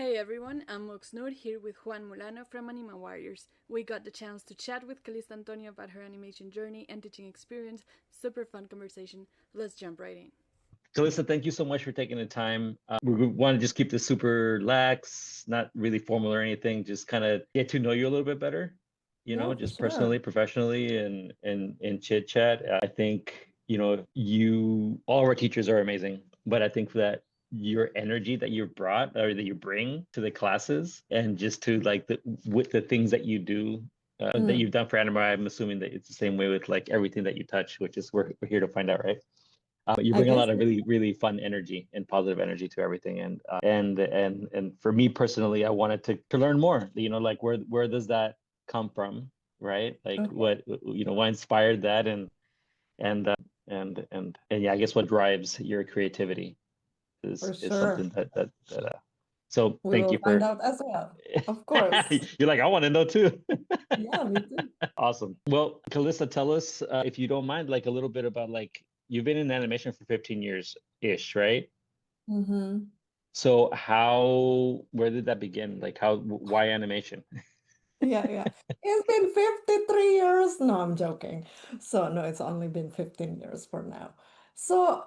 Hey everyone, I'm Moxnur here with Juan Mulano from Animawarriors. We got the chance to chat with Calista Antonio about her animation journey and teaching experience. Super fun conversation. Let's jump right in. Calista, thank you so much for taking the time. We want to just keep this super lax, not really formal or anything. Just kind of get to know you a little bit better, Yeah, for just sure. personally, professionally, and chit chat. I think all of our teachers are amazing, but I think that your energy that you brought or that you bring to the classes and just to like with the things that you do. That Mm, you've done for anime, I'm assuming that it's the same way with like everything that you touch, which is we're here to find out, right? You I bring a guess. lot of really, really fun energy and positive energy to everything. And for me personally, I wanted to learn more. Like where does that come from, right? Like Okay, what inspired that, and yeah, I guess what drives your creativity for is sure. something that. So We thank will you find for. out as well. Of course. You're like, I want to know too. Yeah, me too. Awesome. Well, Calista, tell us, if you don't mind, like a little bit about like you've been in animation for 15 years ish, right? Mm-hmm. So where did that begin? Like why animation? Yeah, yeah. It's been 53 years. No, I'm joking. So, no, it's only been 15 years for now. So,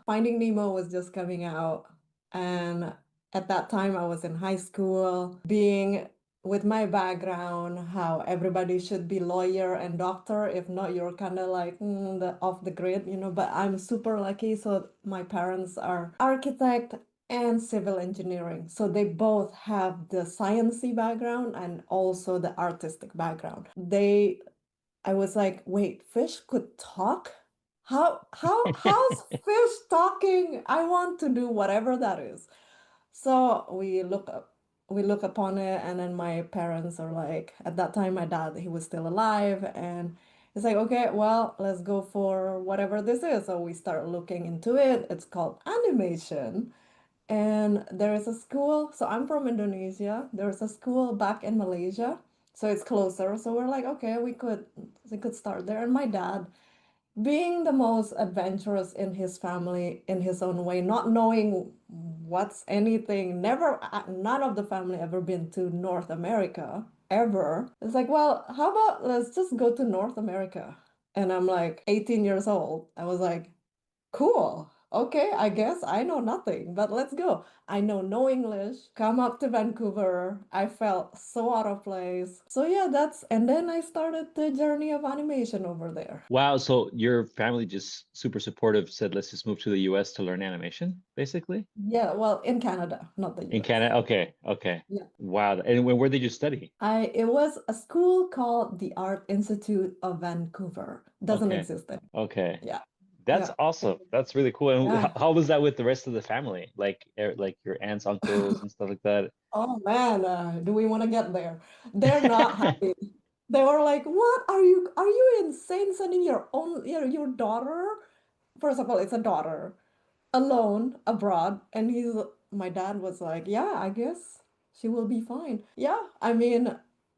Finding Nemo was just coming out. And at that time, I was in high school, being with my background, how everybody should be lawyer and doctor. If not, you're kind of like off the grid. But I'm super lucky. So, my parents are architect and civil engineering. So they both have the sciencey background and also the artistic background. I was like, wait, fish could talk? How's fish talking? I want to do whatever that is. So we look upon it, and then my parents are like, at that time, my dad, he was still alive, and it's like, okay, well, let's go for whatever this is. So we start looking into it. It's called animation. And there is a school. So I'm from Indonesia. There's a school back in Malaysia. So it's closer. So we're like, okay, we could start there. And my dad, being the most adventurous in his family in his own way, not knowing what's anything, never, none of the family ever been to North America ever. It's like, well, how about let's just go to North America? And I'm like 18 years old. I was like, cool. Okay, I guess I know nothing, but let's go. I know no English. Come up to Vancouver. I felt so out of place. So yeah, and then I started the journey of animation over there. Wow, so your family just super supportive said, let's just move to the US to learn animation, basically? Yeah, well, in Canada, not the In US. Canada? Okay, okay. Yeah. Wow. And where did you study? It was a school called the Art Institute of Vancouver. Doesn't Okay. exist anymore. Okay. Yeah. That's Yeah. awesome. That's really cool. And Yeah. how was that with the rest of the family? Like your aunts, uncles, and stuff like that? Oh man, do we want to get there? They're not happy. They were like, "What are you insane sending your daughter? First of all, it's a daughter alone abroad." And my dad was like, "Yeah, I guess she will be fine." Yeah, I mean,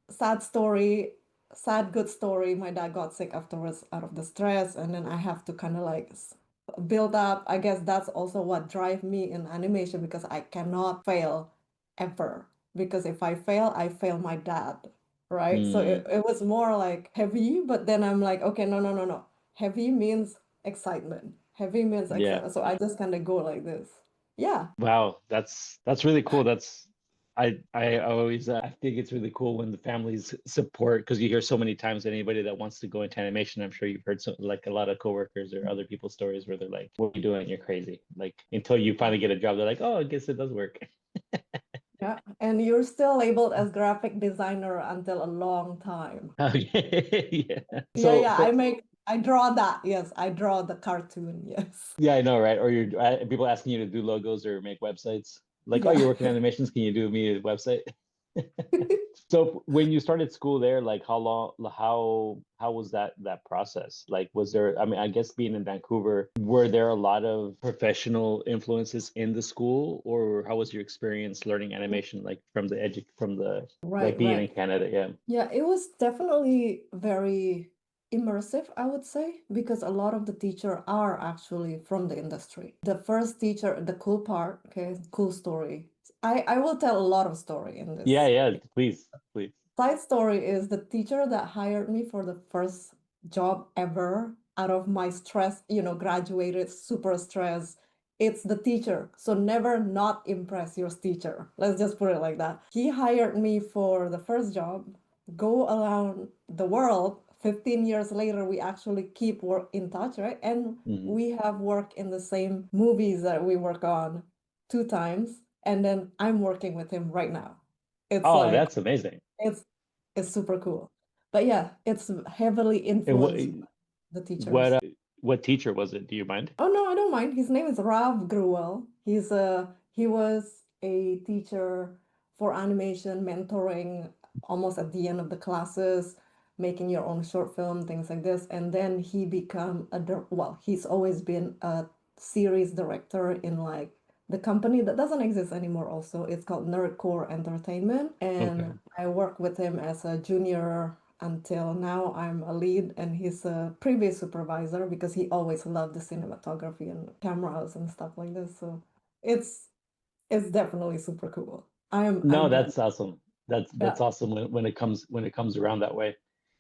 sad story, sad good story. My dad got sick afterwards out of the stress, and then I have to kind of like build up. I guess that's also what drive me in animation because I cannot fail ever. Because if I fail my dad, right? So Hmm. it was more like heavy, but then I'm like, okay, no, no, no, no. Heavy means excitement. Heavy means Yeah. excitement. So I just kind of go like this. Yeah. Wow, that's really cool. I always I think it's really cool when the families support because you hear so many times anybody that wants to go into animation. I'm sure you've heard like a lot of coworkers or other people's stories where they're like, "What are you doing? You're crazy." Like until you finally get a job, they're like, "Oh, I guess it does work." Yeah. And you're still labeled as graphic designer until a long time. Okay, yeah. Yeah, So yeah. for I draw that. Yes, I draw the cartoon. Yes. yeah, I know, right? Or you're people asking you to do logos or make websites. Like, oh, Yeah. you're working animations. Can you do me a website? So when you started school there, like how was that process? Like was there, I mean, I guess being in Vancouver, were there a lot of professional influences in the school, or how was your experience learning animation like from the like Right, being right. in Canada? Yeah. Yeah, it was definitely very immersive, I would say, because a lot of the teacher are actually from the industry. The first teacher, the cool part, okay, cool story. I will tell a lot of story in Yeah, this. yeah, please, please. Side story is the teacher that hired me for the first job ever out of my stress, graduated super stressed. It's the teacher. So never not impress your teacher. Let's just put it like that. He hired me for the first job, go around the world. 15 years later, we actually keep work in touch, right? And Mhm. we have worked in the same movies that we work on 2 times. And then I'm working with him right now. It's Oh, like, that's amazing. it's it's super cool. But yeah, it's heavily And influenced by the what teachers. uh, what teacher was it? Do you mind? Oh no, I don't mind. His name is Rav Gruel. He was a teacher for animation, mentoring almost at the end of the classes, making your own short film, things like this. And then he become he's always been a series director in like the company that doesn't exist anymore also. It's called Nerdcore Entertainment. Okay. And I worked with him as a junior until now I'm a lead and he's a previous supervisor because he always loved the cinematography and cameras and stuff like this. So it's it's definitely super cool. No, I'm glad. that's awesome. Yeah. That's awesome when it comes around that way.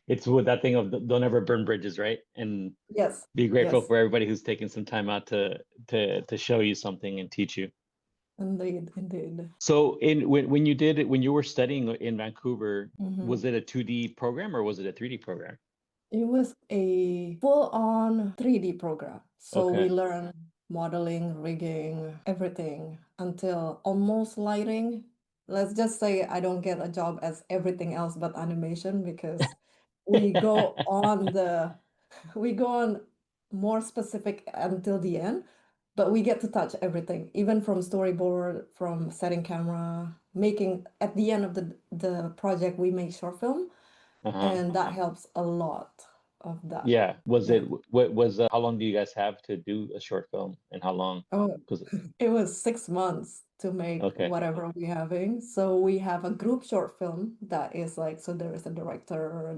It's with that thing of don't ever burn bridges, right? And Yes. be grateful Yes. for everybody who's taking some time out to show you something and teach you. Indeed. Indeed. So when you were studying in Vancouver, Mhm. was it a 2D program or was it a 3D program? It was a full-on 3D program. So we Okay. learned modeling, rigging, everything until almost lighting. Let's just say I don't get a job as everything else but animation because we go on the we go on more specific until the end, but we get to touch everything, even from storyboard, from setting camera, making at the end of the project we make short film, Uh-huh. and that helps a lot of that. Yeah. Was Yeah. it what was how long do you guys have to do a short film and how long? Oh, Because it was 6 months to make okay. whatever we having. So we have a group short film that is like, so there is a director.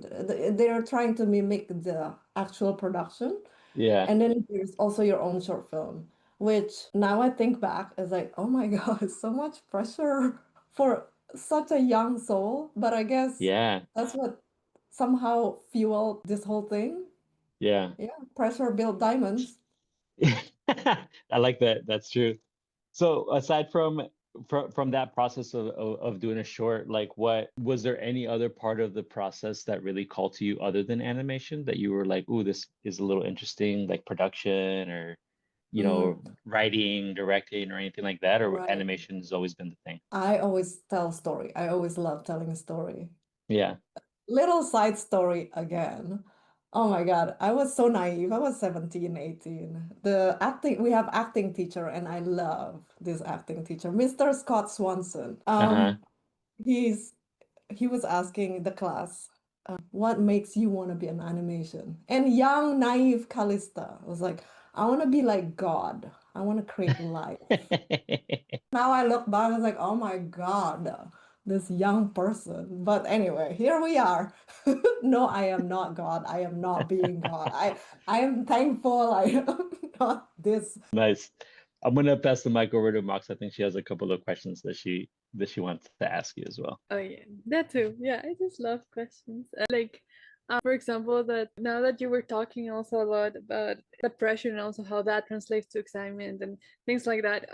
They're trying to mimic the actual production. Yeah. And then there's also your own short film, which now I think back is like, oh my God, so much pressure for such a young soul. But I guess Yeah. that's what somehow fueled this whole thing. Yeah. Yeah, pressure built diamonds. I like that. That's true. So aside from that process of doing a short, like what was there any other part of the process that really called to you other than animation that you were like, ooh, this is a little interesting, like production or Mm, writing, directing, or anything like that, or right. animation has always been the thing? I always tell story. I always love telling a story. Yeah. Little side story again. Oh my God, I was so naive. I was 17, 18. We have acting teacher, and I love this acting teacher, Mr. Scott Swanson. Uh-huh. He's he was asking the class, what makes you want to be an animation? And young, naive Calista was like, I want to be like God. I want to create life. Now I look back, I was like, oh my God, this young person. But anyway, here we are. No, I am not God. I am not being God. I am thankful I am not this. Nice. I'm gonna pass the mic over to Mox. I think she has a couple of questions that she wants to ask you as well. Oh yeah, that too. Yeah, I just love questions. Like, for example, that now that you were talking also a lot about the pressure and also how that translates to excitement and things like that.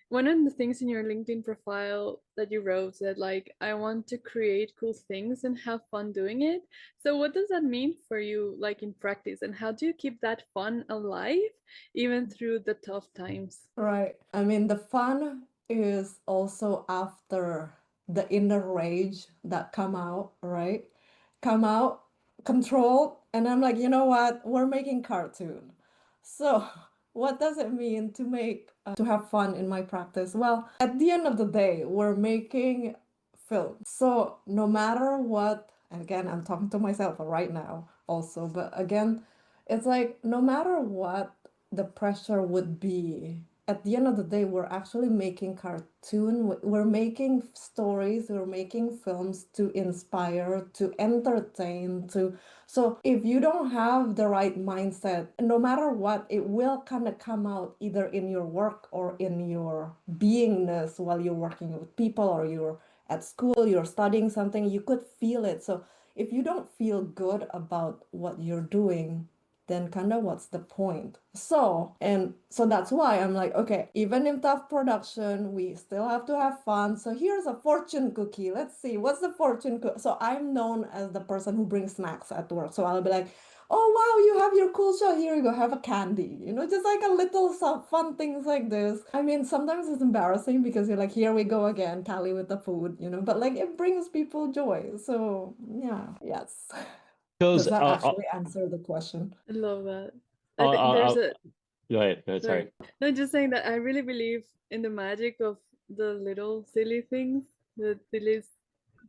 One of the things in your LinkedIn profile that you wrote said like, I want to create cool things and have fun doing it. So what does that mean for you, like in practice, and how do you keep that fun alive even through the tough times? Right. I mean, the fun is also after the inner rage that come out, right? Come out, controlled, and I'm like, you know what? We're making cartoon. So, what does it mean to to have fun in my practice? Well, at the end of the day, we're making film. So, no matter what, and again, I'm talking to myself right now also, but again, it's like no matter what the pressure would be, at the end of the day, we're actually making we're making stories, we're making films to inspire, to entertain, to so if you don't have the right mindset, no matter what, it will kind of come out either in your work or in your beingness while you're working with people or you're at school, you're studying something, you could feel it. So if you don't feel good about what you're doing, then kind of what's the point? So that's why I'm like, okay, even in tough production, we still have to have fun. So here's a fortune cookie. Let's see, what's the fortune cookie? So I'm known as the person who brings snacks at work. So I'll be like, oh wow, you have your cool show. Here you go, have a candy. Just like a little fun things like this. I mean, sometimes it's embarrassing because you're like, here we go again, tally with the food, but like it brings people joy. So yeah, yes. Does Those that actually answer the question? I love that. I think there's uh, a go ahead, sorry. No, just saying that I really believe in the magic of the little silly things.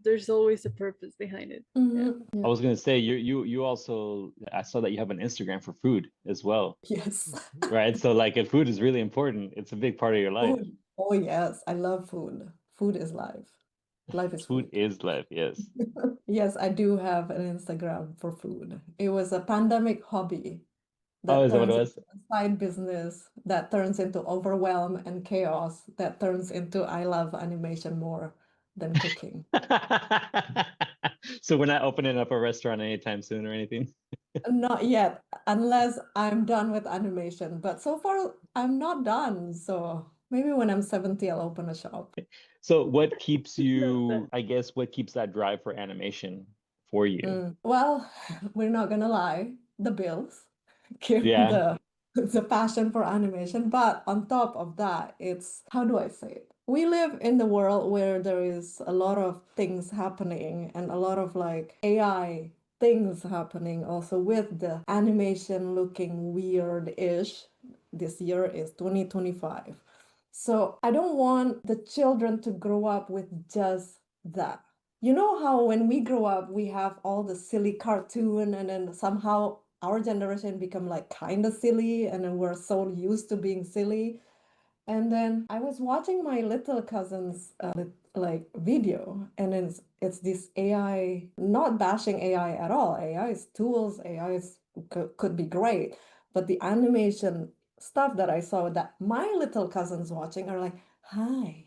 There's always a purpose behind it. Yeah. I was gonna say you also, I saw that you have an Instagram for food as well, Yes. right? So like if food is really important, it's a big part of your life. Food. Oh, yes. I love food. Food is life. Life is Food food. is life, yes. Yes, I do have an Instagram for food. It was a pandemic hobby Oh, that is that what it turns was? into a side business, that turns into overwhelm and chaos, that turns into I love animation more than cooking. So we're not opening up a restaurant anytime soon or anything? Not yet, unless I'm done with animation. But so far, I'm not done. So maybe when I'm 70, I'll open a shop. So what keeps Love that. you, I guess, what keeps that drive for animation for you? Well, we're not gonna lie, the bills give Yeah. the passion for animation. But on top of that, it's how do I say it? We live in the world where there is a lot of things happening and a lot of like AI things happening also with the animation looking weird-ish. This year is 2025. So I don't want the children to grow up with just that. You know how when we grow up, we have all the silly cartoon, and then somehow our generation become like kind of silly, and then we're so used to being silly. And then I was watching my little cousin's like video, and it's this AI, not bashing AI at all. AI is tools, could be great, but the animation stuff that I saw that my little cousins watching are like, hi,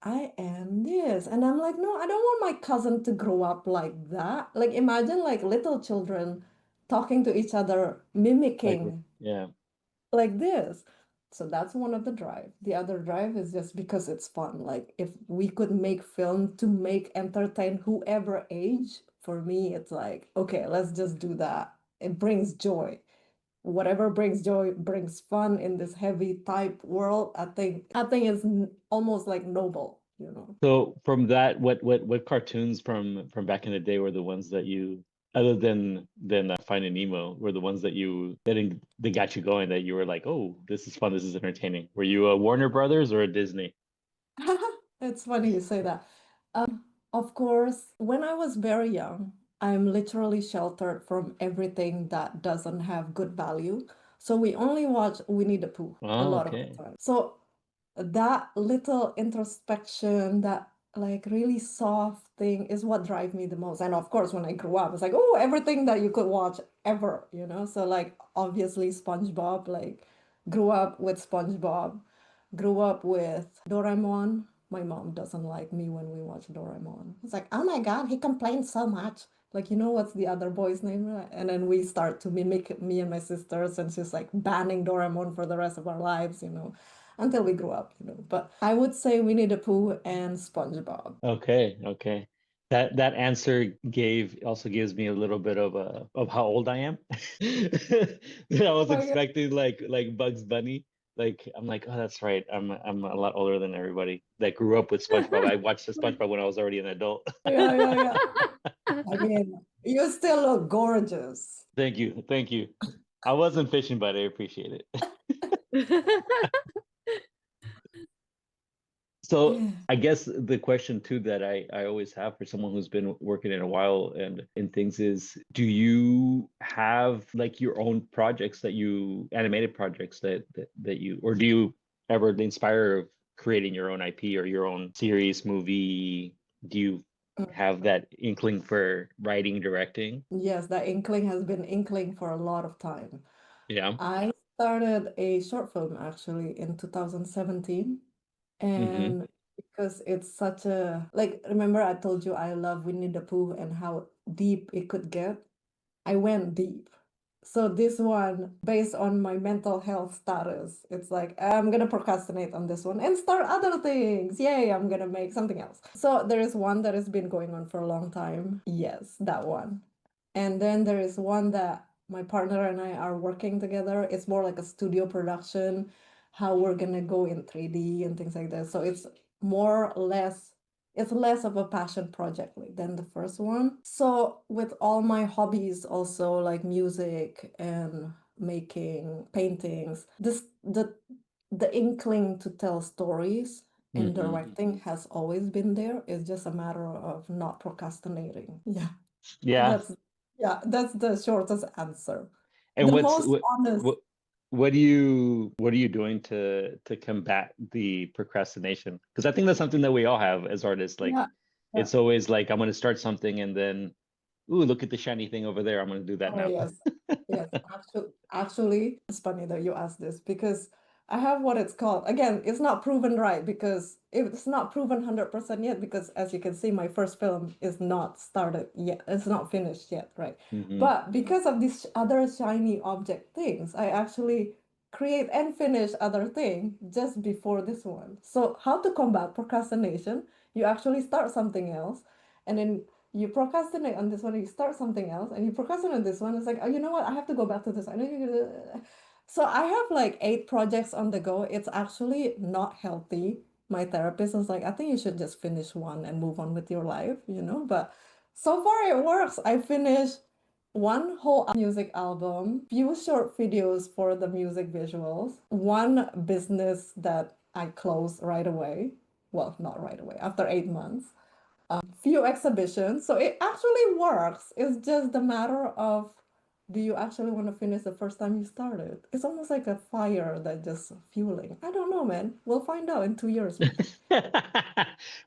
I am this. And I'm like, no, I don't want my cousin to grow up like that. Like imagine like little children talking to each other, Like, mimicking yeah. like this. So that's one of the drive. The other drive is just because it's fun. Like if we could make film to make entertain whoever age, for me it's like, okay, let's just do that. It brings joy. Whatever brings joy brings fun in this heavy type world. I think it's almost like noble. So from that, what cartoons from back in the day were the ones that you, other than Finding Nemo, were the ones that got you going, that you were like, oh, this is fun, this is entertaining? Were you a Warner Brothers or a Disney? It's funny you say that. Of course, when I was very young, I'm literally sheltered from everything that doesn't have good value. So we only watch Winnie the Pooh a Oh, lot of the okay. time. So that little introspection, that like really soft thing is what drives me the most. And of course, when I grew up, it's like, oh, everything that you could watch ever. So like obviously SpongeBob, like grew up with SpongeBob, grew up with Doraemon. My mom doesn't like me when we watch Doraemon. It's like, oh my God, he complains so much. Like, what's the other boy's name? And then we start to mimic me and my sisters, and she's like banning Doraemon for the rest of our lives, until we grew up. But I would say Winnie the Pooh and SpongeBob. Okay. That answer also gives me a little bit of how old I am. I Oh was my God. expecting like Bugs Bunny. Like I'm like, oh, that's right. I'm a lot older than everybody that grew up with SpongeBob. I watched the SpongeBob when I was already an adult. Yeah. I mean, you still look gorgeous. Thank you. Thank you. I wasn't fishing, but I appreciate it. So Yeah. I guess the question too that I always have for someone who's been working in a while and in things is, do you have like your own projects, animated projects that you, or do you ever the inspirer of creating your own IP or your own series, movie? Do you have that inkling for writing, directing? Yes, that inkling has been inkling for a lot of time. Yeah. I started a short film actually in 2017, Mm-hmm. and because it's such a like, remember I told you I love Winnie the Pooh and how deep it could get? I went deep. So this one, based on my mental health status, it's like I'm gonna procrastinate on this one and start other things. Yay, I'm gonna make something else. So there is one that has been going on for a long time. Yes, that one. And then there is one that my partner and I are working together. It's more like a studio production, how we're gonna go in 3D and things like that. So it's more or less, it's less of a passion project than the first one. So with all my hobbies also like music and making paintings, the inkling to tell stories and Mm-hmm. directing has always been there. It's just a matter of not procrastinating. Yeah. Yeah. That's yeah, that's the shortest answer. And The most honest. what are you doing to combat the procrastination? Because I think that's something that we all have as artists. Like Yeah, yeah. it's always like I'm gonna start something and then, ooh, look at the shiny thing over there. I'm gonna do that Oh now. yes, yes. Actually, it's funny that you asked this because I have what it's called. Again, it's not proven right because it's not proven 100% yet because as you can see, my first film is not started yet. It's not finished yet, right? Mm-hmm. But because of these other shiny object things, I actually create and finish other thing just before this one. So how to combat procrastination? You actually start something else, and then you procrastinate on this one, you start something else, and you procrastinate on this one. It's like, oh, you know what? I have to go back to this. I know you're gonna. So I have like 8 projects on the go. It's actually not healthy. My therapist was like, I think you should just finish one and move on with your life, you know? But so far it works. I finished one whole music album, few short videos for the music visuals, one business that I closed right away. Well, not right away, after 8 months, few exhibitions. So it actually works. It's just the matter of do you actually want to finish the first time you started? It's almost like a fire that just fueling. I don't know, man. We'll find out in 2 years, maybe.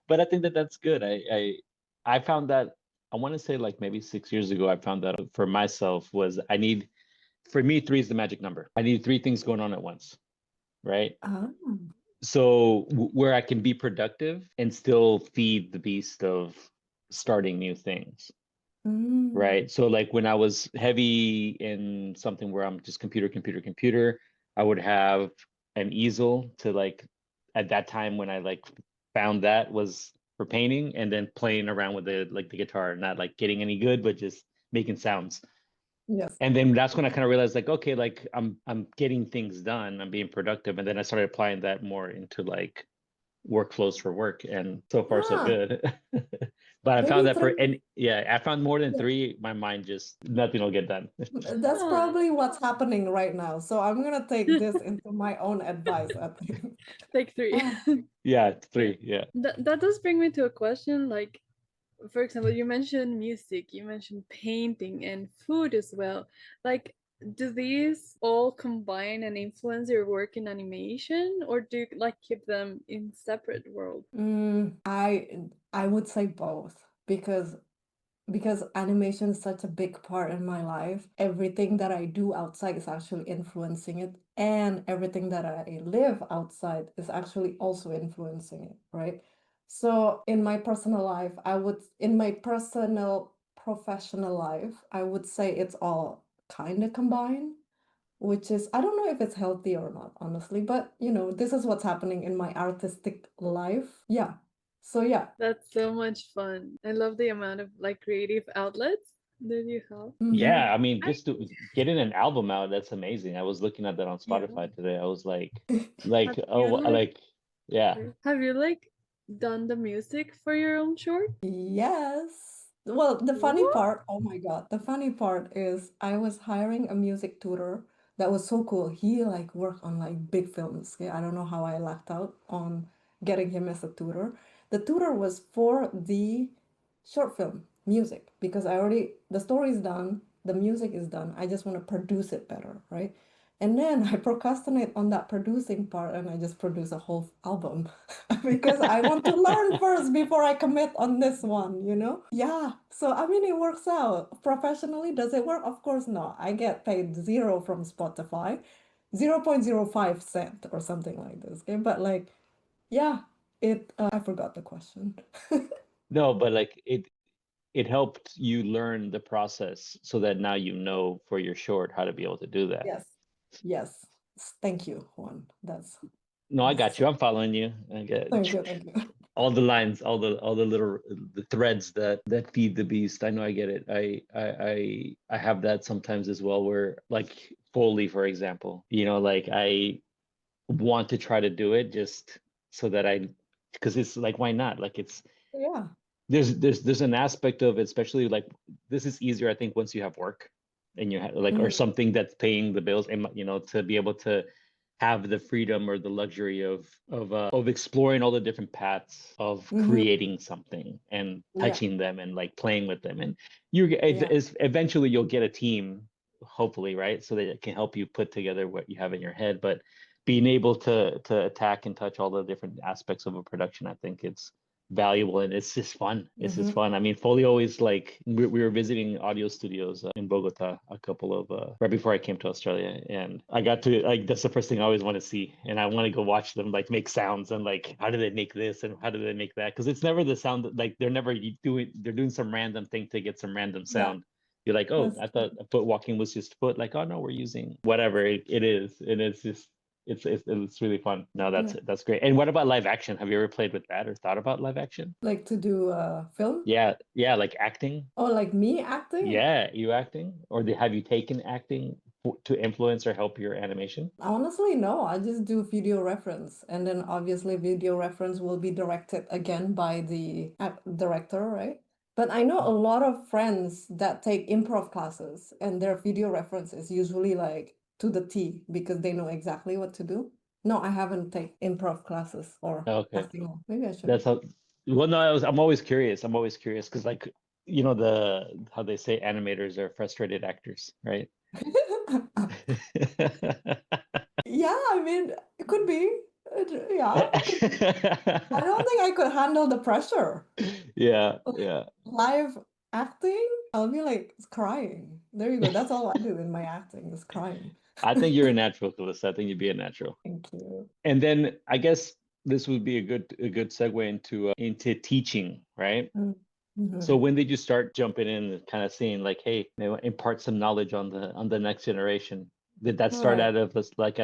But I think that that's good. I found that I want to say like maybe 6 years ago, I found that for myself was I need for me 3 is the magic number. I need 3 things going on at once, right? Ah, So where I can be productive and still feed the beast of starting new things, mm, right? So like when I was heavy in something where I'm just computer, I would have an easel to like at that time when I like found that was for painting and then playing around with the guitar, not like getting any good, but just making sounds. yes. And then that's when I kind of realized like, okay, like I'm getting things done, I'm being productive. And then I started applying that more into like workflows for work, and so far so Ah, good. But I found maybe that for three. and yeah, I found more than Yeah, 3, my mind just nothing will get done. that's Oh, probably what's happening right now. So I'm gonna take this into my own advice, I think. take three. Ah, Yeah, Yeah. 3, yeah. That does bring me to a question. Like, for example, you mentioned music, you mentioned painting and food as well. Like, do these all combine and influence your work in animation, or do you like keep them in separate worlds? I would say both because animation is such a big part in my life. Everything that I do outside is actually influencing it, and everything that I live outside is actually also influencing it, right? So in my personal life, in my personal professional life, I would say it's all kind of combined, which is, I don't know if it's healthy or not, honestly, but this is what's happening in my artistic life. Yeah. So yeah. That's so much fun. I love the amount of like creative outlets that you have. Mhm. Yeah, I mean, I just to getting an album out, that's amazing. I was looking at that on Yeah. Spotify today. I was have oh, you like like, yeah. have you like done the music for your own short? Yes. Well, the funny What? part, oh my God, the funny part is I was hiring a music tutor that was so cool. He like worked on like big films. Okay? I don't know how I lucked out on getting him as a tutor. The tutor was for the short film music because the story is done, the music is done. I just want to produce it better, right? And then I procrastinate on that producing part and I just produce a whole album because I want to learn first before I commit on this one, you know? Yeah. So, I mean, it works out. Professionally, does it work? Of course not. I get paid zero from Spotify, 0.05 cent or something like this. Okay. But like, yeah, I forgot the question. No, but like it helped you learn the process so that now you know for your short how to be able to do that. Yes. Yes. Thank you, Juan. No, I got you. So, I'm following you. I get thank you. Thank you. all the lines, all the little the threads that feed the beast. I know I get it. I have that sometimes as well where like Foley, for example, you know, like I want to try to do it just so that because it's like why not? Like it's Yeah. there's an aspect of it, especially like this is easier, I think, once you have work and you have like or Mhm. something that's paying the bills, and you know, to be able to have the freedom or the luxury of exploring all the different paths of Mhm. creating something and Yeah. touching them and like playing with them, and you Yeah. eventually you'll get a team, hopefully, right, so that it can help you put together what you have in your head. But being able to attack and touch all the different aspects of a production, I think it's valuable, and it's just fun. It's just Mhm. fun. I mean, Foley always like we were visiting audio studios in Bogota a couple of right before I came to Australia, and I got to like that's the first thing I always want to see, and I want to go watch them like make sounds and like how do they make this and how do they make that, because it's never the sound like they're doing some random thing to get some random Yeah. sound. You're like, oh, That's I true. thought foot walking was just foot. Like, oh no, we're using whatever it is, and it's just it's really fun. No, Yeah. that's great. And what about live action? Have you ever played with that or thought about live action? Like to do a film? Yeah, yeah, like acting. Oh, like me acting? Yeah, you acting, or have you taken acting to influence or help your animation? Honestly, no. I just do video reference. And then obviously video reference will be directed again by the director, right? But I know a lot of friends that take improv classes and their video reference is usually like to the T because they know exactly what to do. No, I haven't taken improv classes or Okay, acting. Maybe I should. that's how. Well, no, I'm always curious. I'm always curious because, like, you know, how they say animators are frustrated actors, right? Yeah, I mean, it could be. Yeah, it could be. I don't think I could handle the pressure. Yeah, Like, yeah. live acting, I'll be like crying. There you go. That's all I do in my acting is crying. I think you're a natural, Calista. I think you'd be a natural. Thank you. And then I guess this would be a good segue into teaching, right? So Mhm. when did you start jumping in and kind of seeing like, hey, maybe impart some knowledge on the next generation? Did that start Right. out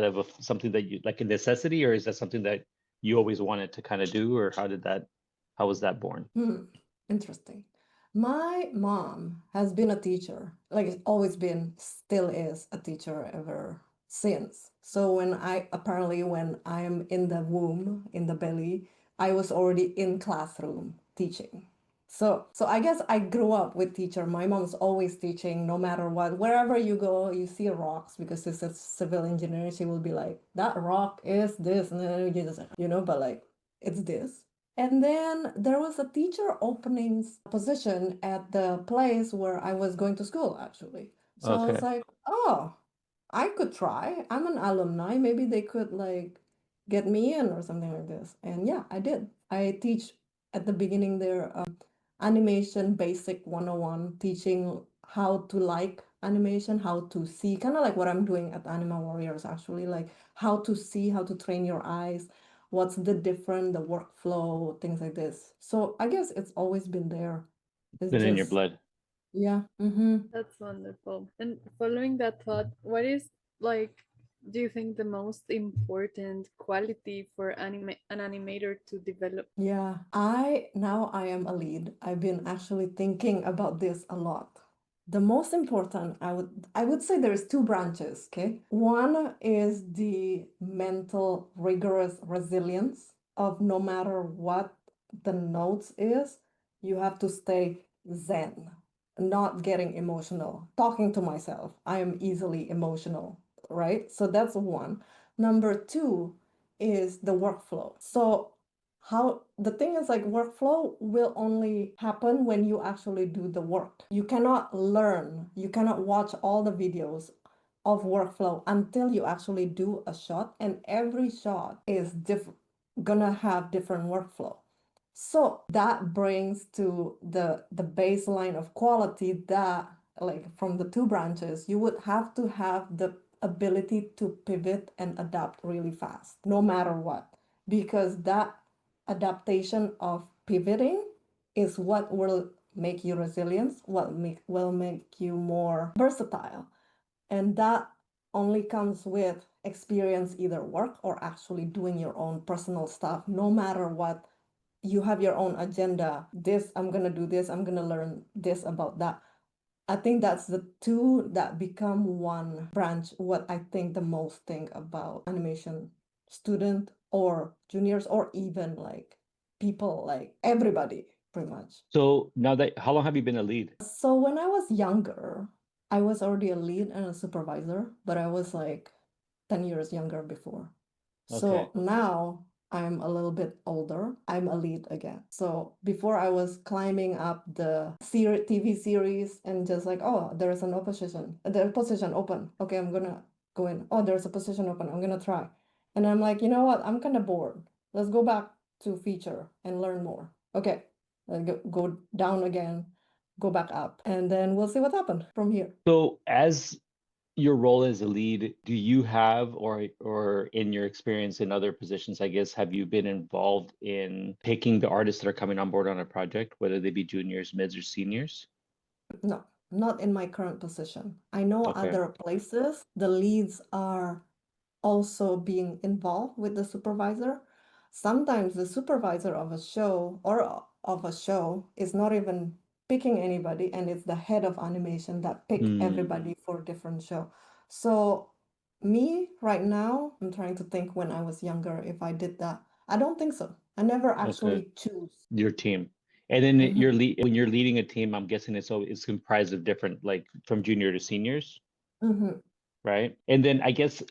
of something that you like a necessity, or is that something that you always wanted to kind of do, or how was that born? Hmm. Interesting. My mom has been a teacher, like it's always been, still is a teacher ever since. So when I am in the womb, in the belly, I was already in classroom teaching. So I guess I grew up with teacher. My mom's always teaching, no matter what. Wherever you go, you see rocks because this is civil engineering. She will be like, that rock is this, and then you just, but like it's this. And then there was a teacher openings position at the place where I was going to school, actually. So I was Okay. like, oh, I could try. I'm an alumni. Maybe they could like get me in or something like this. And yeah, I did. I teach at the beginning there animation basic 101, teaching how to like animation, how to see, kind of like what I'm doing at Animawarriors actually, like how to see, how to train your eyes, what's the different, the workflow, things like this. So I guess it's always been there. It's Been in your just, blood. yeah. Mm-hmm. That's wonderful. And following that thought, what is like, do you think the most important quality for an animator to develop? Yeah, I am a lead. I've been actually thinking about this a lot. The most important, I would say there's two branches, okay? One is the mental rigorous resilience of no matter what the notes is, you have to stay zen, not getting emotional. Talking to myself, I am easily emotional, right? So that's one. Number two is the workflow. So how the thing is like workflow will only happen when you actually do the work. You cannot learn, you cannot watch all the videos of workflow until you actually do a shot, and every shot is gonna have different workflow. So that brings to the baseline of quality that, like, from the two branches, you would have to have the ability to pivot and adapt really fast, no matter what, because that adaptation of pivoting is what will make you resilient, will make you more versatile. And that only comes with experience, either work or actually doing your own personal stuff, no matter what. You have your own agenda. This, I'm going to do this, I'm going to learn this about that. I think that's the two that become one branch. What I think the most thing about animation student or juniors, or even like people, like everybody pretty much. So now that, how long have you been a lead? So when I was younger, I was already a lead and a supervisor, but I was like 10 years younger before. Okay. So now I'm a little bit older. I'm a lead again. So before I was climbing up the TV series and just like, oh, there's an opposition, there's a position open. Okay, I'm gonna go in. Oh, there's a position open. I'm gonna try. And I'm like, you know what? I'm kind of bored. Let's go back to feature and learn more. Okay, go down again, go back up, and then we'll see what happened from here. So as your role as a lead, do you have, or in your experience in other positions, I guess, have you been involved in picking the artists that are coming on board on a project, whether they be juniors, mids, or seniors? No, not in my current position. I know Okay. other places the leads are also being involved with the supervisor. Sometimes the supervisor of a show is not even picking anybody, and it's the head of animation that pick everybody for different show. So me right now, I'm trying to think when I was younger if I did that. I don't think so. I never Okay. actually choose. Your team. And then Mhm. when you're leading a team, I'm guessing it's comprised of different, like from junior to seniors, Mhm. right? And then I guess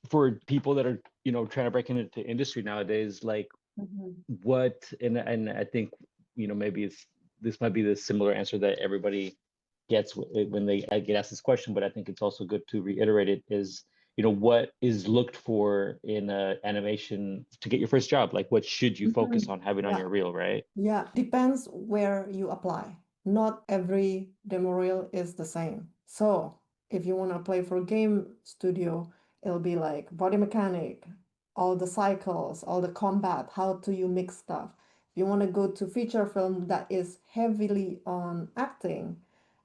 for people that are, trying to break into industry nowadays, like Mhm. what, and I think, maybe this might be the similar answer that everybody gets when they get asked this question, but I think it's also good to reiterate it, is, what is looked for in animation to get your first job? Like, what should you focus Mhm. on having on Yeah. your reel, right? Yeah, depends where you apply. Not every demo reel is the same. So if you want to apply for game studio, it'll be like body mechanic, all the cycles, all the combat, how do you mix stuff. If you want to go to feature film that is heavily on acting,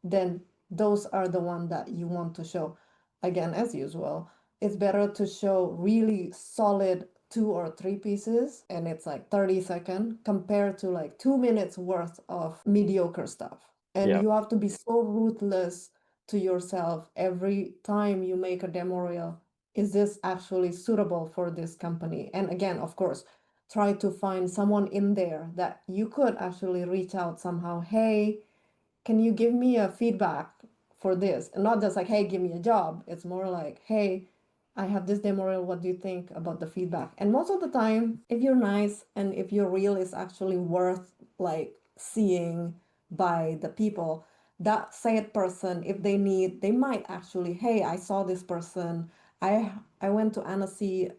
then those are the one that you want to show. Again, as usual, it's better to show really solid 2 or 3 pieces and it's like 30 seconds compared to like 2 minutes worth of mediocre stuff. And Yeah. you have to be so ruthless to yourself every time you make a demo reel. Is this actually suitable for this company? And again, of course, try to find someone in there that you could actually reach out somehow. Hey, can you give me a feedback for this? And not just like, hey, give me a job. It's more like, hey, I have this demo reel. What do you think about the feedback? And most of the time, if you're nice and if your reel is actually worth like seeing by the people, that said person, if they need, they might actually, hey, I saw this person. I went to Annecy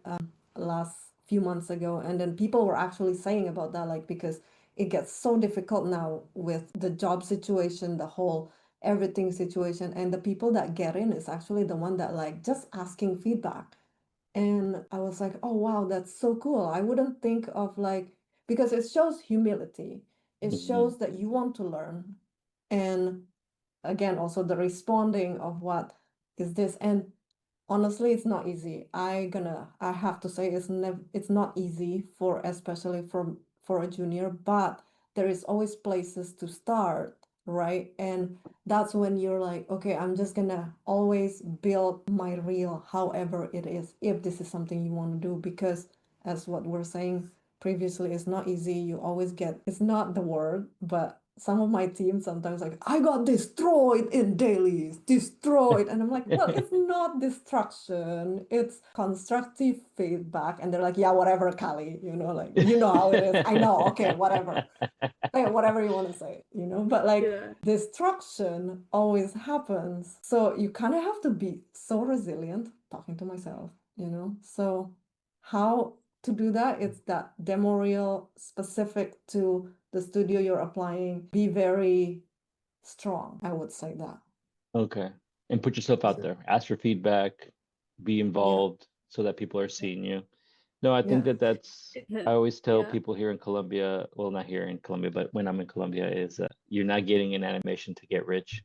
last few months ago, and then people were actually saying about that, like, because it gets so difficult now with the job situation, the whole everything situation, and the people that get in is actually the one that like just asking feedback. And I was like, oh wow, that's so cool. I wouldn't think of like, because it shows humility, it Mhm. shows that you want to learn. And again, also the responding of what is this. And honestly, it's not easy. I have to say it's not easy for, especially for a junior, but there is always places to start, right? And that's when you're like, okay, I'm just gonna always build my reel however it is, if this is something you want to do, because as what we're saying previously, it's not easy. You always get, it's not the word, but some of my team sometimes like, I got destroyed in dailies, destroyed. And I'm like, well, it's not destruction, it's constructive feedback. And they're like, yeah, whatever, Kali, like, you know how it is. I know, okay, whatever. Say whatever you want to say, but like Yeah. destruction always happens. So you kind of have to be so resilient, talking to myself, So how to do that? It's that demo reel specific to the studio you're applying. Be very strong, I would say that. Okay. And put yourself out there. Ask for feedback, be Yeah, involved so that people are seeing you. No, I think yeah. I always tell Yeah. people here in Colombia, well, not here in Colombia, but when I'm in Colombia, is you're not getting an animation to get rich.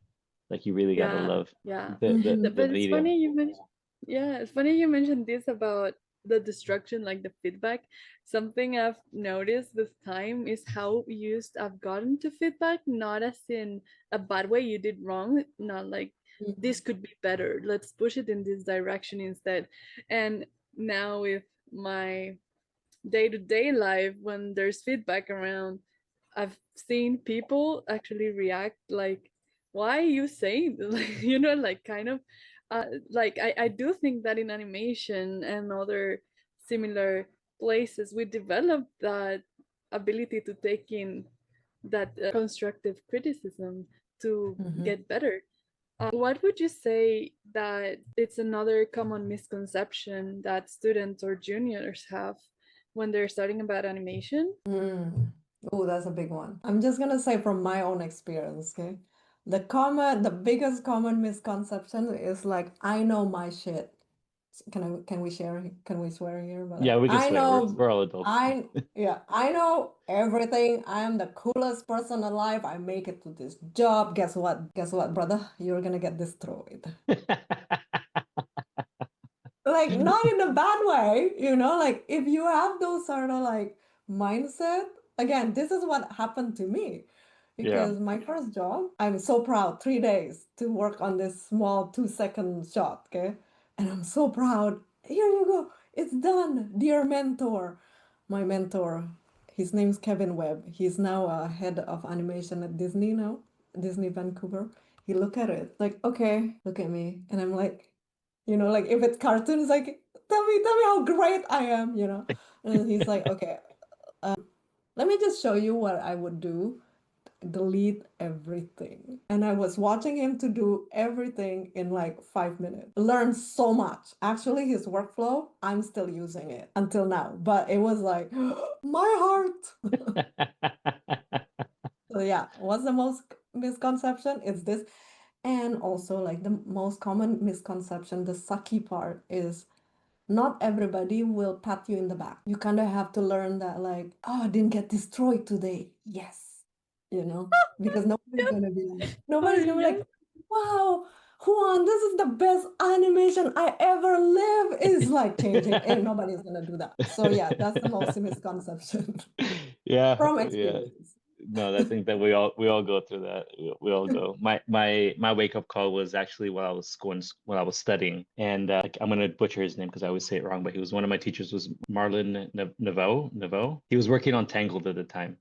Like you really gotta Yeah. love Yeah. Mhm. the But it's video. funny you mentioned, yeah, it's funny you mentioned this about the destruction, like the feedback. Something I've noticed with time is how used I've gotten to feedback, not as in a bad way, you did wrong, not like this Mhm. could be better, let's push it in this direction instead. And now with my day-to-day life, when there's feedback around, I've seen people actually react like, why are you saying this? Like, like kind of like I do think that in animation and other similar places we develop that ability to take in that constructive criticism to Mhm. get better. What would you say that it's another common misconception that students or juniors have when they're studying about animation? Mm. Oh, that's a big one. I'm just gonna say from my own experience, okay? The biggest common misconception is like, I know my shit. Can we swear here? But Yeah, like, we can swear. We're all adults. yeah, I know everything. I am the coolest person alive. I make it to this job. Guess what? Guess what, brother? You're gonna get destroyed. Like not in a bad way, like if you have those sort of like mindset, again, this is what happened to me Yeah. because my first job, I'm so proud, 3 days to work on this small 2-second shot, okay? And I'm so proud. Here you go, it's done, dear mentor. My mentor, his name's Kevin Webb. He's now a head of animation at Disney now, Disney Vancouver. He look at it like, okay, look at me. And I'm like, like if it's cartoons, like tell me how great I am, And he's like, okay, let me just show you what I would do. Delete everything. And I was watching him to do everything in like 5 minutes. Learned so much. Actually, his workflow, I'm still using it until now. But it was like, my heart. So yeah, what's the most misconception? It's this. And also like the most common misconception, the sucky part is not everybody will pat you in the back. You kind of have to learn that, like, oh, I didn't get destroyed today. Yes. Because Oh, nobody's gonna be yes. like, wow, Juan, this is the best animation I ever live. Is like changing. And nobody's gonna do that. So yeah, that's the most misconception Yeah, from yeah. experience. No, I think that we all go through that. We all go. My wake up call was actually while I was studying, and I'm gonna butcher his name because I always say it wrong. But he was one of my teachers was Marlon Naveau. He was working on Tangled at the time,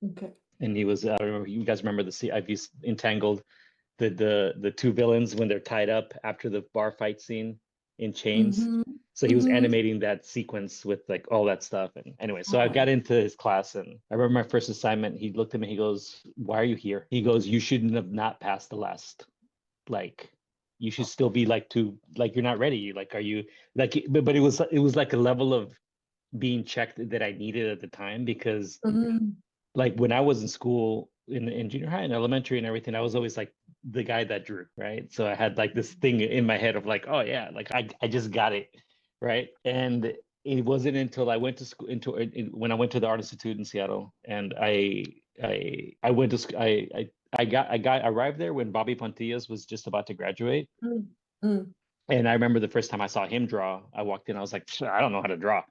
Okay. and he was I don't know if you guys remember I've used Entangled, the two villains when they're tied up after the bar fight scene in chains. Mm-hmm. So he was Mm-hmm. animating that sequence with like all that stuff. And anyway, so I Oh got yeah. into his class and I remember my first assignment. He looked at me, he goes, "Why are you here?" He goes, "You shouldn't have not passed the last, like you should still be like like you're not ready. Like, are you like but it was like a level of being checked that I needed at the time because Mm-hmm. like when I was in school in junior high and elementary and everything, I was always like the guy that drew, right? So I had like this thing in my head of like, oh yeah, like I just got it, right? And it wasn't until I went to school when I went to the Art Institute in Seattle and I went to I arrived there when Bobby Pontillas was just about to graduate. Mm-hmm. And I remember the first time I saw him draw, I walked in, I was like, I don't know how to draw.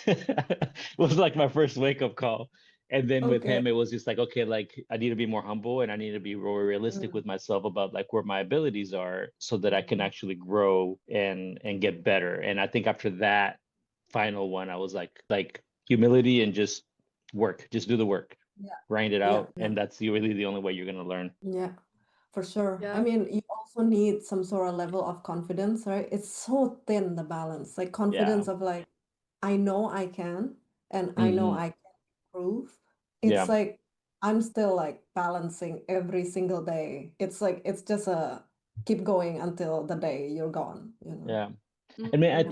It was like my first wake up call. And then with Okay. him, it was just like, okay, like I need to be more humble and I need to be more realistic Mm. with myself about like where my abilities are so that I can actually grow and get better. And I think after that final one, I was like humility and just work, just do the work. grind it Yeah, out, yeah, and that's really the only way you're gonna learn. yeah, for sure. I Yeah. mean, you also need some sort of level of confidence, right? It's so thin, the balance, like Yeah. confidence of like, I know I can, and I know Hmm. I can improve. It's Yeah. like I'm still like balancing every single day. It's like it's just a keep going until the day you're gone, you know? Yeah. I mean, Mhm. I Yeah.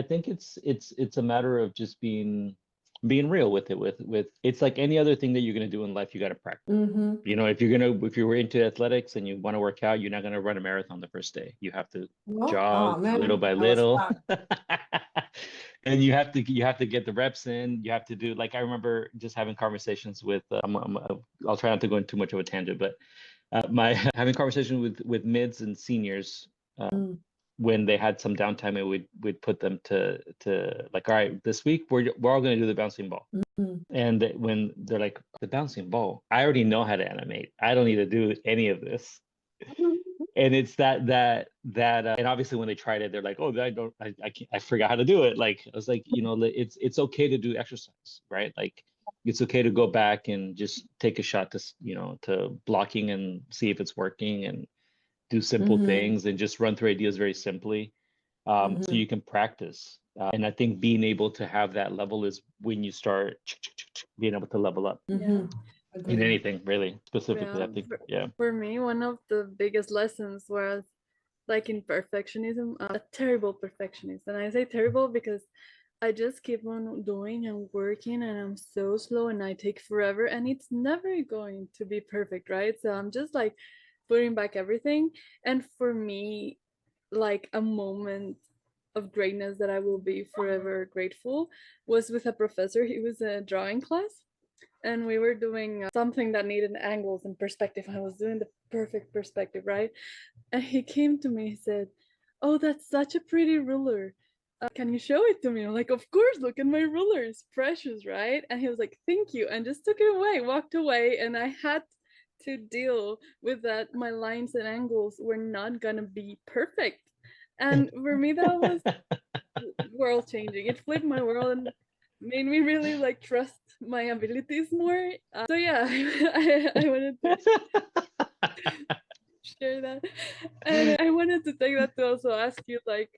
think it's a matter of just being real with it. With it's like any other thing that you're gonna do in life, you got to practice. Mm-hmm. You know, if you were into athletics and you want to work out, you're not gonna run a marathon the first day. You have to No, oh jog little man, by I was little, fine. and you have to get the reps in. You have to do, like, I remember just having conversations with I'll try not to go into too much of a tangent, but my having conversations with mids and seniors. Mm, When they had some downtime, and we'd put them to like, all right, this week we're all going to do the bouncing ball. mm, And when they're like, the bouncing ball, I already know how to animate. I don't need to do any of this. And it's and obviously when they tried it, they're like, oh, I can't, I forgot how to do it. Like, I was like, it's okay to do exercise, right? Like, it's okay to go back and just take a shot to to blocking and see if it's working, and do simple mm-hmm, things and just run through ideas very simply, so mm-hmm, you can practice. And I think being able to have that level is when you start being able to level up Yeah. mm-hmm. in Agree. anything, really. Specifically, I Yeah. think, For, yeah. for me, one of the biggest lessons was like in perfectionism, a terrible perfectionist. And I say terrible because I just keep on doing and working, and I'm so slow and I take forever, and it's never going to be perfect, right? So I'm just like putting back everything. And for me, like a moment of greatness that I will be forever grateful was with a professor. He was a drawing class, and we were doing something that needed angles and perspective. I was doing the perfect perspective, right? And he came to me and said, "Oh, that's such a pretty ruler. Can you show it to me?" I'm like, "Of course, look at my ruler. It's precious, right?" And he was like, "Thank you," and just took it away, walked away. And I had to deal with that. My lines and angles were not gonna be perfect. And for me, that was world changing. It flipped my world and made me really like trust my abilities more. So yeah, I wanted to share that. And I wanted to take that to also ask you like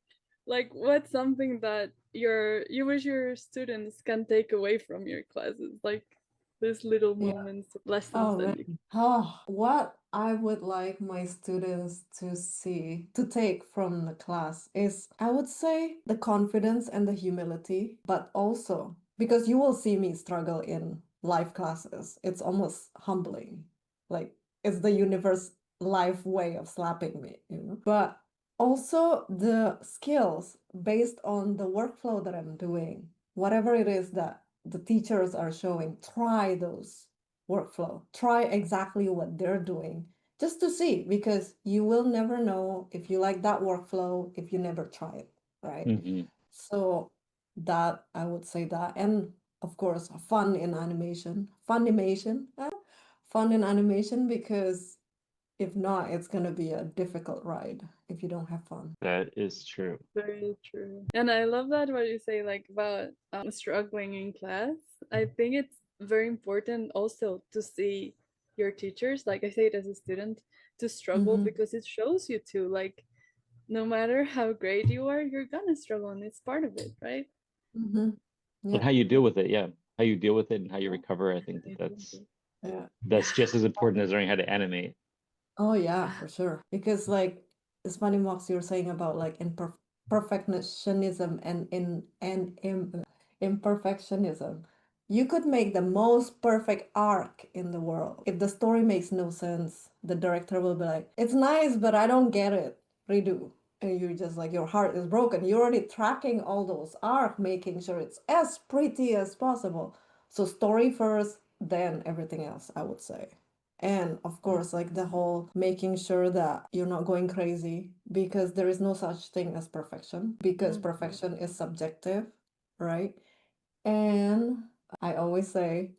what's something that you wish your students can take away from your classes, like these little Yeah. moments, lessons Oh that man. you Oh, what I would like my students to see, to take from the class is, I would say, the confidence and the humility, but also because you will see me struggle in life classes. It's almost humbling. Like it's the universe life way of slapping me, you know? But also the skills based on the workflow that I'm doing, whatever it is that the teachers are showing, try those workflow. Try exactly what they're doing just to see, because you will never know if you like that workflow if you never try it, right? Hmm. So that I would say that, and of course, fun in animation, fun in animation, because if not, it's gonna be a difficult ride if you don't have fun. That is true. very true. And I love that what you say like about struggling in class. I think it's very important also to see your teachers, like I say it as a student, to struggle, Mm-hmm. because it shows you too, like no matter how great you are, you're gonna struggle and it's part of it, right? Mm-hmm. And Yeah. how you deal with it, yeah. How you deal with it and how you Yeah, recover, I think I think that's it. Yeah. that's just as important as learning how to animate. Oh yeah, for sure. Because like Spanish Mox, you're saying about like perfectionism and imperfectionism. You could make the most perfect arc in the world. If the story makes no sense, the director will be like, "It's nice, but I don't get it. Redo." And you're just like, your heart is broken. You're already tracking all those arc, making sure it's as pretty as possible. So story first, then everything else, I would say. And of course, like the whole making sure that you're not going crazy, because there is no such thing as perfection, because Mhm. perfection is subjective, right? And I always say,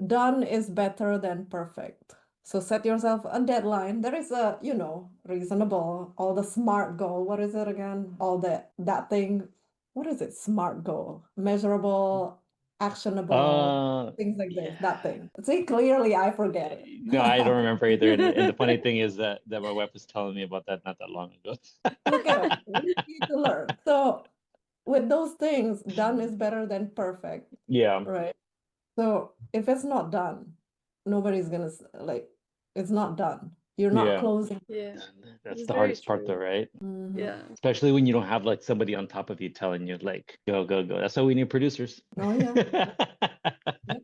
done is better than perfect. So set yourself a deadline. There is a, reasonable, all the SMART goal. What is it again? All that thing. What is it? SMART goal. Measurable, actionable, things like this, that Yeah. thing. See, clearly I forget it. No, I don't remember either. And the funny thing is that my wife was telling me about that not that long ago. Look at us. We need to learn. So with those things, done is better than perfect, Yeah. right? So if it's not done, nobody's gonna like, it's not done. You're not Yeah. closing. Yeah, That's it's the very hardest part though, true. right? Mhm. Yeah. Especially when you don't have like somebody on top of you telling you like, go, go, go. That's why we need producers. Oh yeah, yep.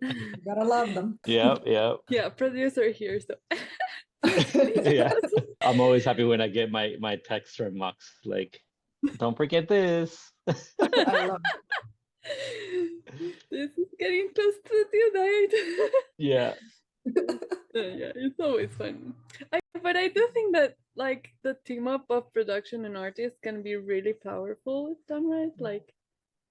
You gotta love them. Yep, yep. Yeah, producer here, so please Yeah. process. I'm always happy when I get my text from Mox like, don't forget this. I love This is getting close to due date. Yeah. Yeah, it's always fun. But I do think that like the team up of production and artists can be really powerful if done right. Like,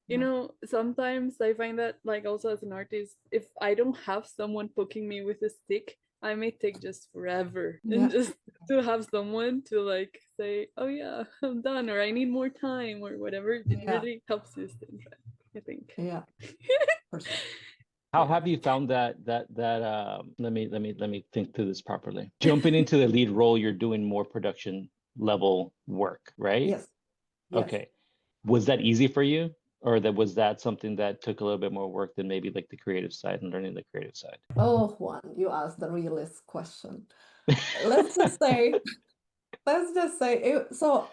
you Yeah. know, sometimes I find that like also as an artist, if I don't have someone poking me with a stick, I may take just forever. And Yeah. just to have someone to like say, oh yeah, I'm done, or I need more time, or whatever, it Yeah. really helps you stay on track, I think. Yeah. For sure. How Yeah. have you found that let me think through this properly. Jumping into the lead role, you're doing more production level work, right? Yes. Yes. Okay. Was that easy for you? Or was that something that took a little bit more work than maybe like the creative side and learning the creative side? Oh, Juan, you asked the realist question. Let's just say, so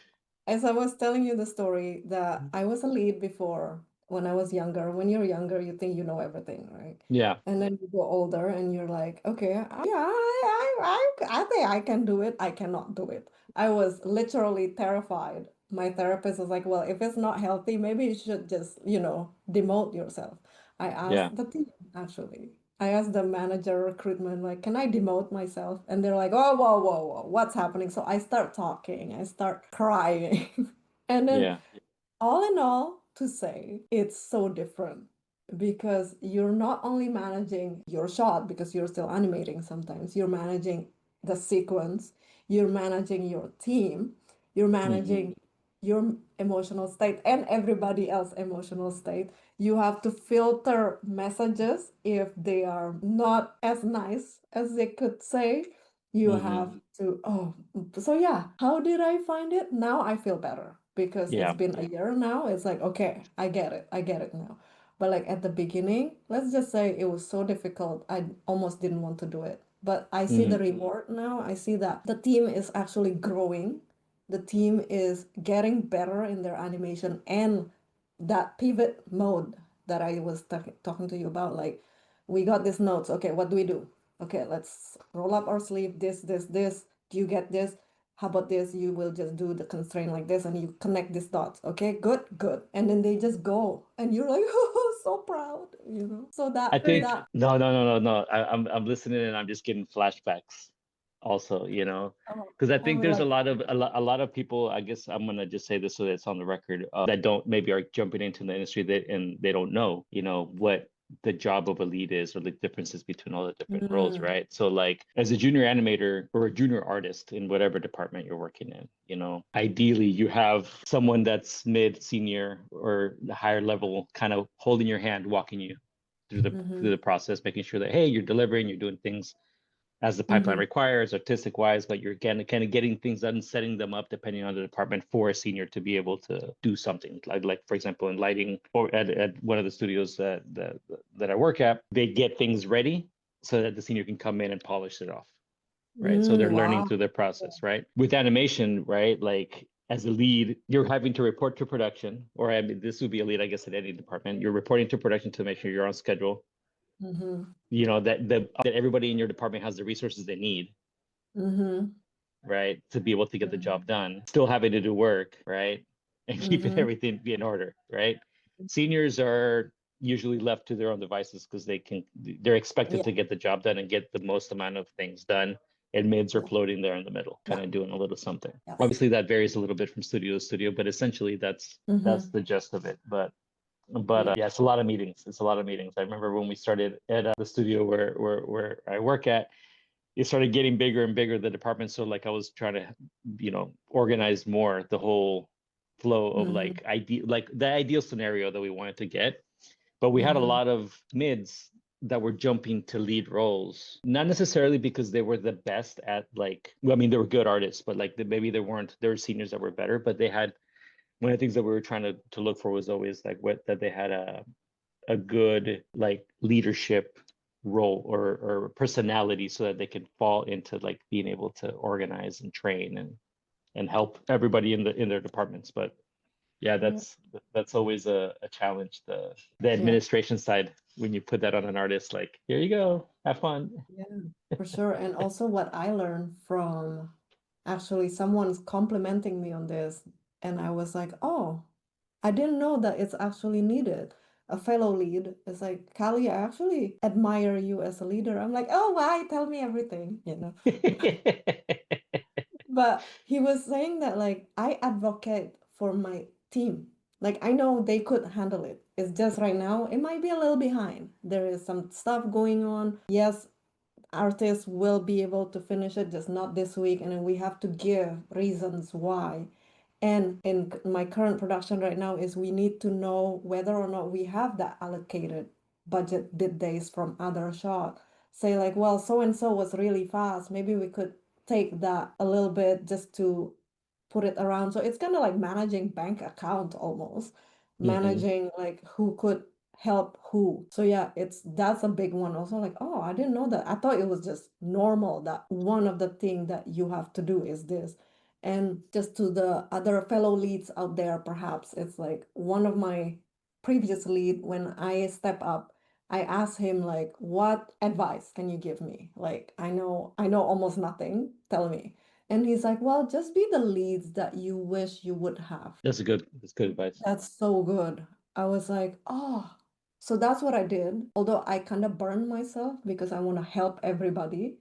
as I was telling you the story that I was a lead before when I was younger. When you're younger, you think you know everything, right? Yeah. And then you go older and you're like, okay, yeah, I think I can do it. I cannot do it. I was literally terrified. My therapist was like, well, if it's not healthy, maybe you should just, demote yourself. I Yeah. asked the team, actually. I asked the manager recruitment, like, can I demote myself? And they're like, oh, whoa, whoa, whoa, what's happening? So I start talking, I start crying. And then Yeah. all in all, to say it's so different because you're not only managing your shot because you're still animating sometimes, you're managing the sequence, you're managing your team, you're Hmm. managing your emotional state and everybody else emotional state. You have to filter messages if they are not as nice as they could say. You Hmm. have to, oh, so yeah, how did I find it? Now I feel better because it's Yeah. been a year now. It's like, okay, I get it. I get it now. But like at the beginning, let's just say it was so difficult. I almost didn't want to do it. But I see the Hmm. reward now. I see that the team is actually growing. The team is getting better in their animation and that pivot mode that I was talking to you about. Like, we got these notes. Okay, what do we do? Okay, let's roll up our sleeve. This. Do you get this? How about this? You will just do the constraint like this and you connect these dots. Okay, good, good. And then they just go. And you're like, oh, so proud. So I think that no, no, no, no, no. I'm listening and I'm just getting flashbacks also, because I I'm think there's like, a lot of people, I guess I'm gonna just say this so that it's on the record, that don't maybe are jumping into the industry and they don't know, what the job of a lead is or the differences between all the different roles, mm, right? So like as a junior animator or a junior artist in whatever department you're working in, ideally you have someone that's mid, senior, or the higher level kind of holding your hand, walking you through the mm-hmm, through the process, making sure that hey, you're delivering, you're doing things as the pipeline mm-hmm, requires, artistic wise, but you're kind of getting things done, setting them up depending on the department for a senior to be able to do something. Like for example, in lighting or at one of the studios that I work at, they get things ready so that the senior can come in and polish it off. Right. So they're learning wow. through the process, right? With animation, right? Like as a lead, you're having to report to production, or I mean, this would be a lead, I guess, at any department. You're reporting to production to make sure you're on schedule, Mm-hmm, that everybody in your department has the resources they need, mm-hmm, right, to be able to get the job done, still having to do work, right, and keeping mm-hmm, everything in order, right? Seniors are usually left to their own devices because they're expected yeah, to get the job done and get the most amount of things done, and mids are yeah, floating there in the middle, yeah, kind of doing a little something. yes. Obviously that varies a little bit from studio to studio, but essentially that's Mm-hmm, the gist of it. But yeah. yeah, it's a lot of meetings. It's a lot of meetings. I remember when we started at the studio where I work at, it started getting bigger and bigger, the department. So like I was trying to, organize more the whole flow of Mm-hmm, like the ideal scenario that we wanted to get. But we had a Mhm. lot of mids that were jumping to lead roles, not necessarily because they were the best at like, well, I mean, they were good artists, but like maybe there were seniors that were better, but they had one of the things that we were trying to look for was always like that they had a good like leadership role or personality so that they could fall into like being able to organize and train and help everybody in their departments. But yeah, Yeah. that's always a challenge, the Yeah. administration side, when you put that on an artist, like, here you go, have fun. Yeah, for sure. And also what I learned from actually someone's complimenting me on this, and I was like, oh, I didn't know that it's actually needed. A fellow lead is like, Callie, I actually admire you as a leader. I'm like, oh, why? Tell me everything, you know. But he was saying that like I advocate for my team. Like I know they could handle it. It's just right now it might be a little behind. There is some stuff going on. Yes, artists will be able to finish it, just not this week, and then we have to give reasons why. And in my current production right now is we need to know whether or not we have that allocated budget bid days from other shot. Say like, well, so and so was really fast. Maybe we could take that a little bit just to put it around. So it's kind of like managing bank account almost, Hmm. managing like who could help who. So yeah, that's a big one also. Like, oh, I didn't know that. I thought it was just normal that one of the thing that you have to do is this. And just to the other fellow leads out there, perhaps it's like one of my previous lead when I step up, I asked him like, what advice can you give me? Like, I know almost nothing. Tell me. And he's like, well, just be the leads that you wish you would have. That's good advice. That's so good. I was like, oh, so that's what I did. Although I kind of burned myself because I want to help everybody.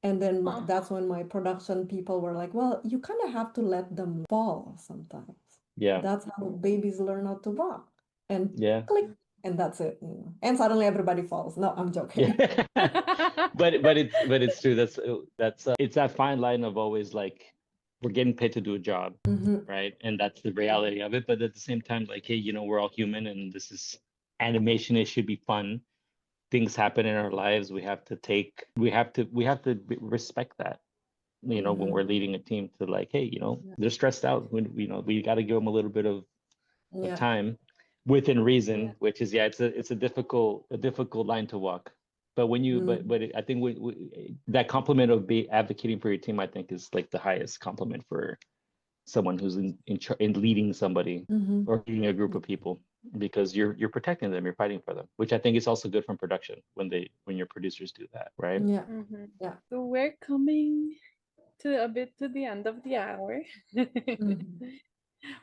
And then Huh. that's when my production people were like, well, you kind of have to let them fall sometimes. Yeah. That's how babies learn how to walk. And Yeah. click, and that's it. And suddenly everybody falls. No, I'm Yeah. joking. But it's true. That's it's that fine line of always like, we're getting paid to do a job, Mhm. right? And that's the reality of it. But at the same time, like, hey, we're all human, and this is animation. It should be fun. Things happen in our lives. We have to respect that. When Mhm. we're leading a team, to like, hey, they're stressed out. When we got to give them a little bit of Yeah. time within reason, Yeah. which is, yeah, it's a difficult line to walk. But when you Mm. but I think that compliment of be advocating for your team, I think, is like the highest compliment for someone who's in leading somebody Mhm. or leading a group of people, because you're protecting them, you're fighting for them, which I think is also good from production when your producers do that, right? Yeah. Mhm. Yeah. So we're coming to a bit to the end of the hour. Mhm.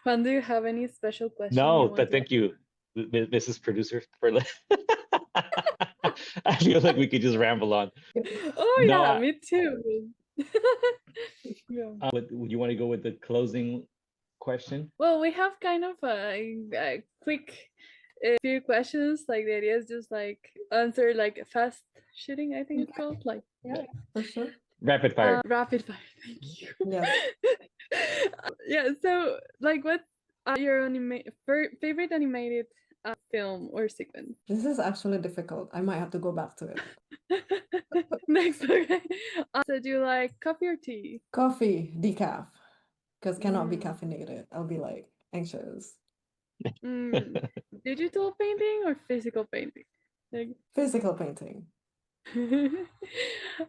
Juan, do you have any special question No, you want but to thank you, Mrs. Producer, for I feel like we could just ramble on. ask? Oh No, yeah, me too. Yeah. would you want to go with the closing question? Well, we have kind of a quick few questions. Like the idea is just like answer like fast shooting, I think it's Okay. called. Like Yeah, for sure. Rapid fire. rapid fire. Thank you. Yes. Yeah. So, like, what's your favorite animated film or sequence? This is actually difficult. I might have to go back to it. Next, okay. So, do you like coffee or tea? Coffee, decaf, because cannot be Mm. caffeinated. I'll be like anxious. Mm. Digital painting or physical painting? Like, Physical painting.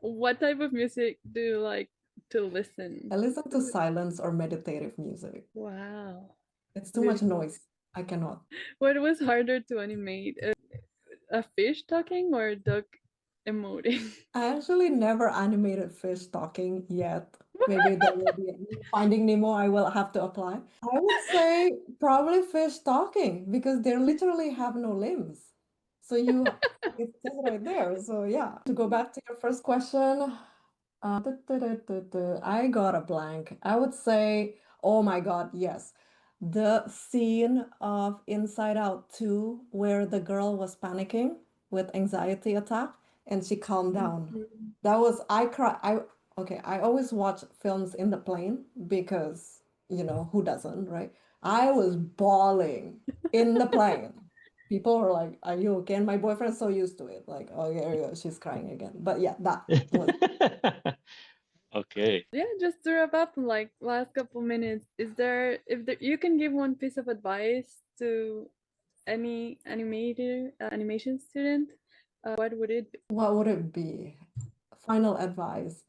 what type of music do you like to listen? I listen to silence or meditative music. Wow, It's too much beautiful. noise. I cannot. What was harder to animate, a fish talking or a duck emoting? I actually never animated fish talking yet. Maybe there will be a Finding Nemo, I will have to apply. I would say probably fish talking because they literally have no limbs. So it's just right there. So yeah, to go back to your first question, I got a blank. I would say, oh my God, yes. The scene of Inside Out 2 where the girl was panicking with anxiety attack and she calmed down. Mhm. That was I cry okay, I always watch films in the plane because, who doesn't, right? I was bawling in the plane. People are like, "Are you okay?" And my boyfriend's so used to it, like, "Oh, there you go, she's crying again." But yeah, that was Okay. Yeah, just to wrap up in like last couple minutes, is there if there, you can give one piece of advice to any animation student, what would it be? what would it be? Final advice.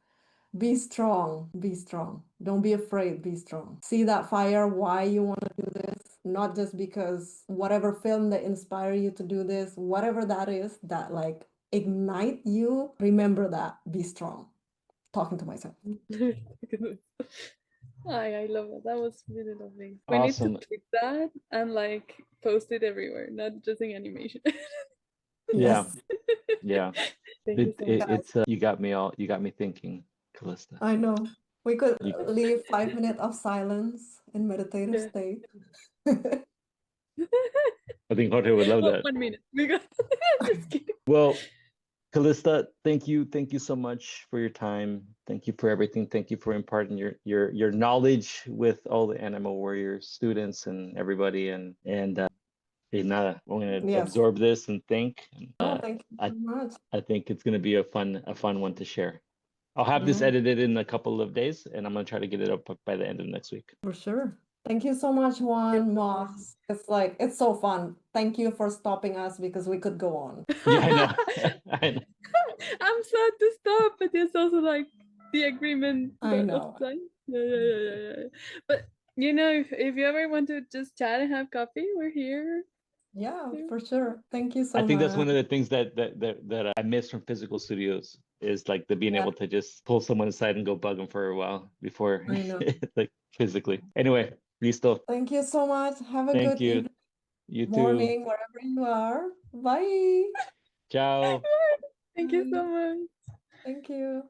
Be strong, be strong. Don't be afraid, be strong. See that fire, why you want to do this, not just because whatever film that inspire you to do this, whatever that is, that like ignite you, remember that, be strong. Talking to myself. I love that. That was really lovely. We need to Awesome. clip that and like post it everywhere, not just in animation. Yeah. Yes, Yeah. Thank you so much. It's you got me thinking, Calista. I know. We could You, leave 5 minutes of silence in meditative Yeah. state. I think Jorge would love Oh, that. 1 minute. We got just kidding. Well, Calista, thank you so much for your time. Thank you for everything. Thank you for imparting your knowledge with all the Animal Warriors students and everybody. And nada, I'm gonna Yes. absorb this and think. And, Oh, thank you I so much. I think it's gonna be a fun one to share. I'll have this Yeah, edited in a couple of days, and I'm gonna try to get it up by the end of next week. for sure. Thank you so much, Juan, Moss. It's like, it's so fun. Thank you for stopping us because we could go on. Yeah, I know. I know. I'm sad to stop, but it's also like the agreement I of know. time. Yeah. But you know, if you ever want to just chat and have coffee, we're here. Yeah, Yeah. for sure. Thank you I so think that's much. one of the things that I miss from physical studios is like the being Yeah, able to just pull someone aside and go bug them for a while before I know. like physically. Anyway, listo. Thank you so much. Have a Thank good you. evening, You too. morning, wherever you are. Bye. Ciao. Thank you Bye. so much. Thank you.